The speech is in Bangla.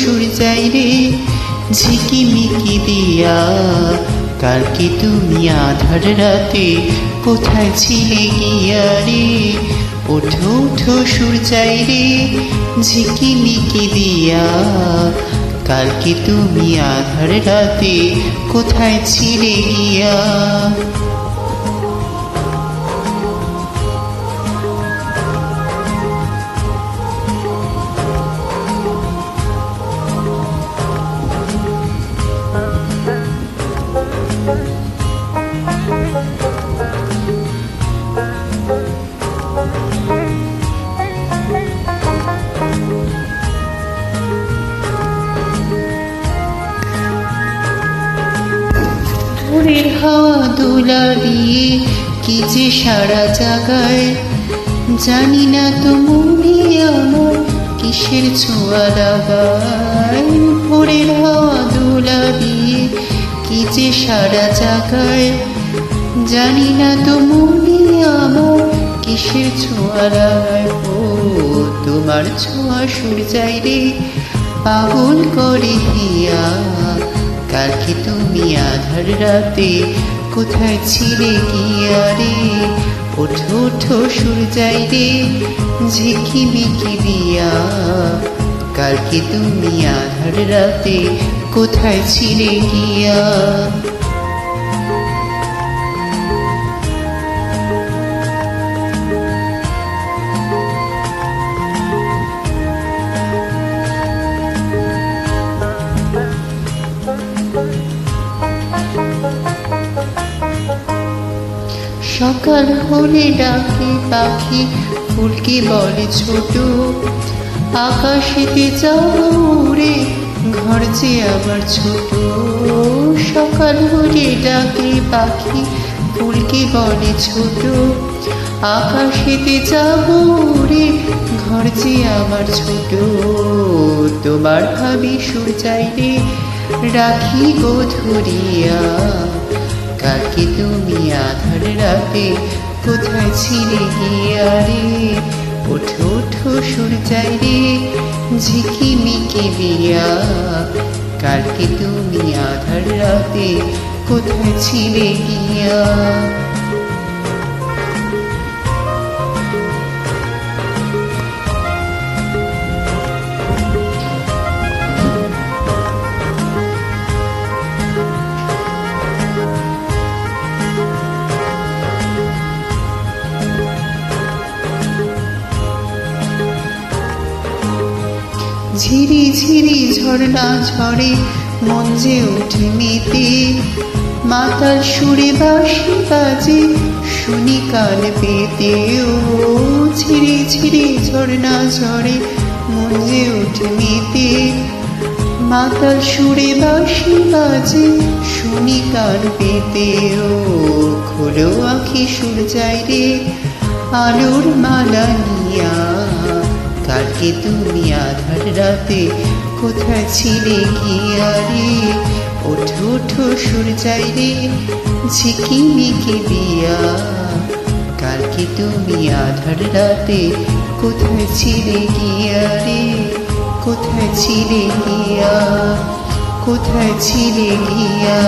সূর্যাই রে ঝিকিমিকি দিয়া, কালকে তুমি আধার রাতে কোথায় ছিলে গিয়া রে? ওঠো ওঠো সূর্যাই রে ঝিকিমিকি দিয়া, কালকে তুমি আধার রাতে কোথায় ছিলে গিয়া? ভোরের হাওয়া দোলা দিয়ে কি যে সারা জাগায়, জানি না তো মনে আমার কিসের ছোঁয়া লাগায়। ভোরের হাওয়া দোলা দিয়ে কি যে সারা জাগায়, জানি না তো মনে আমার কিসের ছোঁয়া লাগায়। ও তোমার ছোঁয়া সূর্যাই রে পাগল করে হিয়া, কালকে তুমি আধার রাতে কোথায় ছিলে গিয়া রে? ওঠো ওঠো সূর্যাই রে ঝিকিমিকি দিয়া, কালকে তুমি আধার রাতে কোথায় ছিলে গিয়া? সকাল হলে ডাকে পাখি ফুলকে বলে ছোট, আকাশেতে যাবো উড়ে ঘর যে আবার ছোট। সকাল হলে ডাকে পাখি ফুলকে বলে ছোট, আকাশেতে যাবো উড়ে ঘর যে আবার ছোট। তোমার ভাবি সূর্যাই রে রাখি গো ধরিয়া, কালকে তুমি আধার রাতে কোথায় ছিলে গিয়া রে? ওঠো ওঠো সূর্যাই রে ঝিকিমিকি দিয়া, কালকে তুমি আধার রাতে কোথায় ছিলে গিয়া? ঝিরি ঝিরি ঝর্ণা ঝরে মন যে ওঠে মেতে, মাতাল সুরে বাঁশি বাজে শুনি কান পেতে। ও ঝিরি ঝিরি ঝর্ণা ঝরে মন যে ওঠে মেতে, মাতাল সুরে বাঁশি বাজে শুনি কান পেতে। ও খোলো আঁখি সূর্যাই রে আলোর মালা নিয়া, কালকে তুমি আধার রাতে কোথায় ছিলে গিয়া রে? ওঠো ওঠো সূর্যাই রে ঝিকিমিকি দিয়া, কালকে তুমি আধার রাতে কোথায় ছিলে গিয়া রে? কোথায় ছিলে গিয়া? কোথায় ছিলে গিয়া?